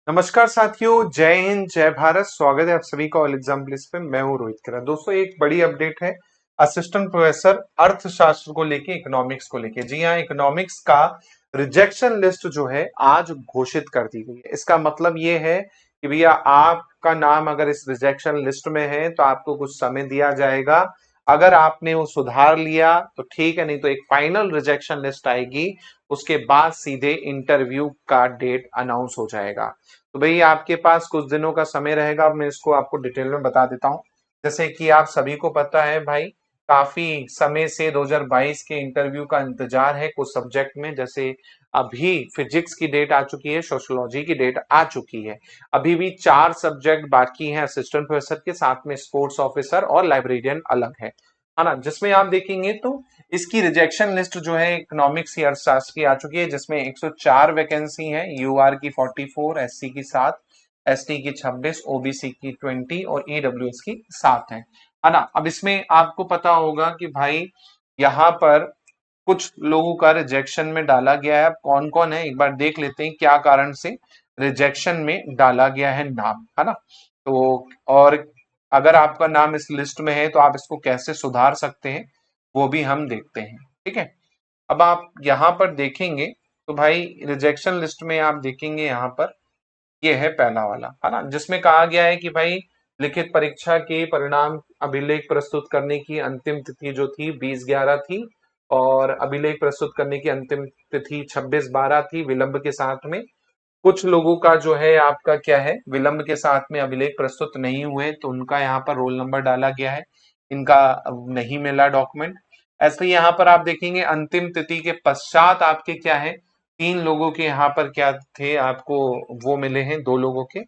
नमस्कार साथियों, जय हिंद जय भारत। स्वागत है आप सभी का ऑल एग्जाम प्लेस पे। मैं हूं रोहित करा। दोस्तों, एक बड़ी अपडेट है असिस्टेंट प्रोफेसर अर्थशास्त्र को लेके, इकोनॉमिक्स को लेके। जी हाँ, इकोनॉमिक्स का रिजेक्शन लिस्ट जो है आज घोषित कर दी गई है। इसका मतलब ये है कि भैया आपका नाम अगर इस रिजेक्शन लिस्ट में है तो आपको कुछ समय दिया जाएगा। अगर आपने वो सुधार लिया तो ठीक है, नहीं तो एक फाइनल रिजेक्शन लिस्ट आएगी। उसके बाद सीधे इंटरव्यू का डेट अनाउंस हो जाएगा। तो भाई आपके पास कुछ दिनों का समय रहेगा। अब मैं इसको आपको डिटेल में बता देता हूँ। जैसे कि आप सभी को पता है भाई, काफी समय से 2022 के इंटरव्यू का इंतजार है कुछ सब्जेक्ट में। जैसे अभी फिजिक्स की डेट आ चुकी है, सोशियोलॉजी की डेट आ चुकी है। अभी भी 4 सब्जेक्ट बाकी हैं असिस्टेंट प्रोफेसर के, साथ में स्पोर्ट्स ऑफिसर और लाइब्रेरियन अलग है ना। जिसमें आप देखेंगे तो इसकी रिजेक्शन लिस्ट जो है इकोनॉमिक्स या अर्थशास्त्र की आ चुकी है, जिसमें 104 वैकेंसी है। यूआर की 44, एससी की 7, एसटी की 26, ओबीसी की 20 और ईडब्ल्यूएस की 7 है ना। अब इसमें आपको पता होगा कि भाई यहाँ पर कुछ लोगों का रिजेक्शन में डाला गया है। अब कौन कौन है एक बार देख लेते हैं, क्या कारण से रिजेक्शन में डाला गया है नाम, है ना। तो और अगर आपका नाम इस लिस्ट में है तो आप इसको कैसे सुधार सकते हैं वो भी हम देखते हैं। ठीक है, अब आप यहाँ पर देखेंगे तो भाई रिजेक्शन लिस्ट में आप देखेंगे यहाँ पर ये है पहला वाला, है ना, जिसमें कहा गया है कि भाई लिखित परीक्षा के परिणाम अभिलेख प्रस्तुत करने की अंतिम तिथि जो थी 20/11 थी, और अभिलेख प्रस्तुत करने की अंतिम तिथि 26/12 थी विलंब के साथ में। कुछ लोगों का जो है आपका क्या है, विलंब के साथ में अभिलेख प्रस्तुत नहीं हुए तो उनका यहाँ पर रोल नंबर डाला गया है, इनका नहीं मिला डॉक्यूमेंट। ऐसे ही यहाँ पर आप देखेंगे अंतिम तिथि के पश्चात आपके क्या है, 3 लोगों के यहाँ पर क्या थे आपको वो मिले हैं, 2 लोगों के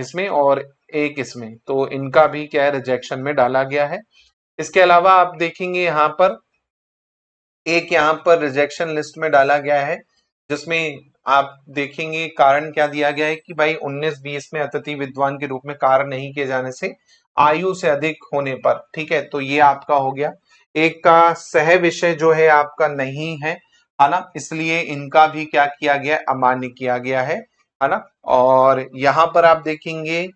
इसमें और एक इसमें, तो इनका भी क्या है रिजेक्शन में डाला गया है। इसके अलावा आप देखेंगे यहाँ पर एक यहाँ पर रिजेक्शन लिस्ट में डाला गया है, जिसमें आप देखेंगे कारण क्या दिया गया है कि भाई 19-20 में अतिथि विद्वान के रूप में कार्य नहीं किए जाने से आयु से अधिक होने पर। ठीक है, तो ये आपका हो गया। एक का सह विषय जो है आपका नहीं है ना, इसलिए इनका भी क्या किया गया, अमान्य किया गया है ना। और यहाँ पर आप देखेंगे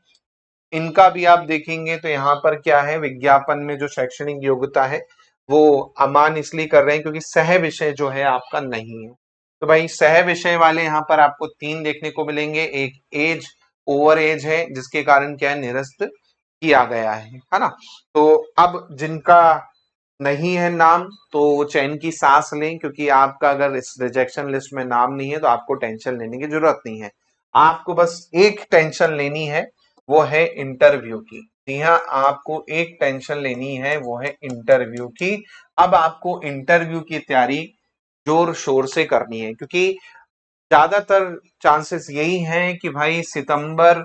इनका भी आप देखेंगे तो यहाँ पर क्या है, विज्ञापन में जो शैक्षणिक योग्यता है वो अमान्य इसलिए कर रहे हैं क्योंकि सह विषय जो है आपका नहीं है। तो भाई सह विषय वाले यहाँ पर आपको 3 देखने को मिलेंगे। एक एज, ओवर एज है, जिसके कारण क्या है निरस्त किया गया है ना। तो अब जिनका नहीं है नाम तो वो चैन की सांस लें, क्योंकि आपका अगर इस रिजेक्शन लिस्ट में नाम नहीं है तो आपको टेंशन लेने की जरूरत नहीं है। आपको बस एक टेंशन लेनी है, वो है इंटरव्यू की। जी हाँ, आपको एक टेंशन लेनी है, वो है इंटरव्यू की। अब आपको इंटरव्यू की तैयारी जोर शोर से करनी है, क्योंकि ज्यादातर चांसेस यही हैं कि भाई सितंबर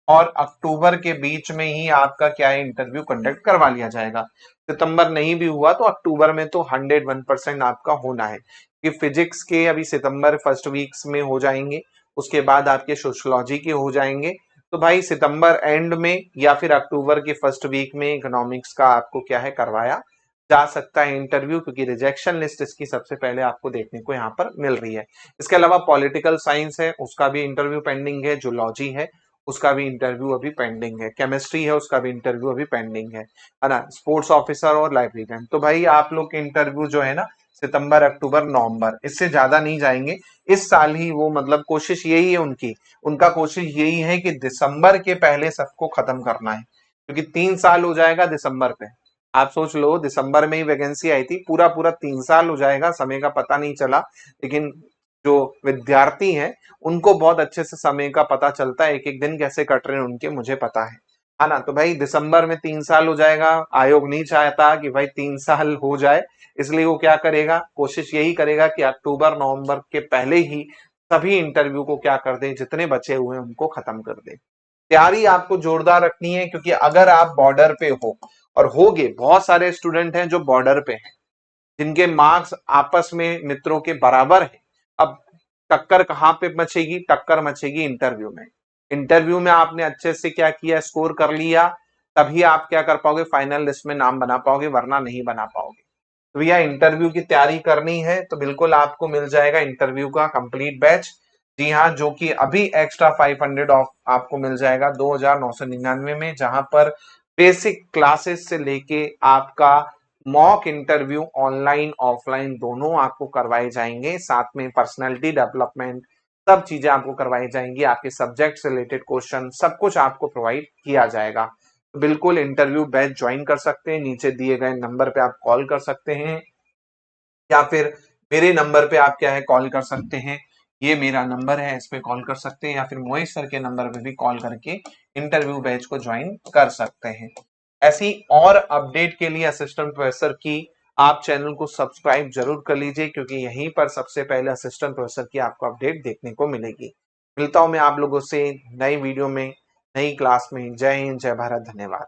और अक्टूबर के बीच में ही आपका क्या है इंटरव्यू कंडक्ट करवा लिया जाएगा। सितंबर नहीं भी हुआ तो अक्टूबर में तो 101% आपका होना है, कि फिजिक्स के अभी सितंबर फर्स्ट वीक्स में हो जाएंगे, उसके बाद आपके सोशियोलॉजी के हो जाएंगे। तो भाई सितंबर एंड में या फिर अक्टूबर के फर्स्ट वीक में इकोनॉमिक्स का आपको क्या है करवाया जा सकता है इंटरव्यू, क्योंकि रिजेक्शन लिस्ट इसकी सबसे पहले आपको देखने को यहाँ पर मिल रही है। इसके अलावा पॉलिटिकल साइंस है, उसका भी इंटरव्यू पेंडिंग है। जूलॉजी है, उसका भी इंटरव्यू अभी पेंडिंग है। केमिस्ट्री है, उसका भी इंटरव्यू अभी पेंडिंग है ना। स्पोर्ट्स ऑफिसर और लाइब्रेरियन, तो भाई आप लोग के इंटरव्यू जो है ना सितंबर अक्टूबर नवंबर, इससे ज्यादा नहीं जाएंगे। इस साल ही वो मतलब कोशिश यही है उनकी, उनका कोशिश यही है कि दिसंबर के पहले सबको खत्म करना है, क्योंकि 3 साल हो जाएगा दिसंबर पे। आप सोच लो, दिसंबर में ही वैकेंसी आई थी, पूरा पूरा 3 साल हो जाएगा, समय का पता नहीं चला। लेकिन जो विद्यार्थी हैं उनको बहुत अच्छे से समय का पता चलता है, एक एक दिन कैसे कट रहे हैं उनके मुझे पता है ना। तो भाई दिसंबर में 3 साल हो जाएगा। आयोग नहीं चाहता कि भाई 3 साल हो जाए, इसलिए वो क्या करेगा, कोशिश यही करेगा कि अक्टूबर नवंबर के पहले ही सभी इंटरव्यू को क्या कर दे, जितने बचे हुए हैं उनको खत्म कर दे। तैयारी आपको जोरदार रखनी है, क्योंकि अगर आप बॉर्डर पे हो, और होगे बहुत सारे स्टूडेंट हैं जो बॉर्डर पे हैं, जिनके मार्क्स आपस में मित्रों के बराबर है। अब टक्कर कहाँ पे मचेगी, टक्कर मचेगी इंटरव्यू में। इंटरव्यू में आपने अच्छे से क्या किया, स्कोर कर लिया, तभी आप क्या कर पाओगे, फाइनल लिस्ट में नाम बना पाओगे, वरना नहीं बना पाओगे। तो भैया इंटरव्यू की तैयारी करनी है तो बिल्कुल आपको मिल जाएगा इंटरव्यू का कंप्लीट बैच। जी हाँ, जो कि अभी एक्स्ट्रा 500 ऑफ आपको मिल जाएगा 2,999 में, जहां पर बेसिक क्लासेस से लेके आपका मॉक इंटरव्यू ऑनलाइन ऑफलाइन दोनों आपको करवाए जाएंगे, साथ में पर्सनालिटी डेवलपमेंट सब चीजें आपको करवाई जाएंगी, आपके सब्जेक्ट से रिलेटेड क्वेश्चन सब कुछ आपको प्रोवाइड किया जाएगा। तो बिल्कुल इंटरव्यू बैच ज्वाइन कर सकते हैं, नीचे दिए गए नंबर पे आप कॉल कर सकते हैं या फिर मेरे नंबर पे आप क्या है कॉल कर सकते हैं। ये मेरा नंबर है, इस पे कॉल कर सकते हैं या फिर मोहित सर के नंबर पे भी कॉल करके इंटरव्यू बैच को ज्वाइन कर सकते हैं। ऐसी और अपडेट के लिए असिस्टेंट प्रोफेसर की आप चैनल को सब्सक्राइब जरूर कर लीजिए, क्योंकि यहीं पर सबसे पहले असिस्टेंट प्रोफेसर की आपको अपडेट देखने को मिलेगी। मिलता हूं मैं आप लोगों से नई वीडियो में, नई क्लास में। जय हिंद, जय भारत, धन्यवाद।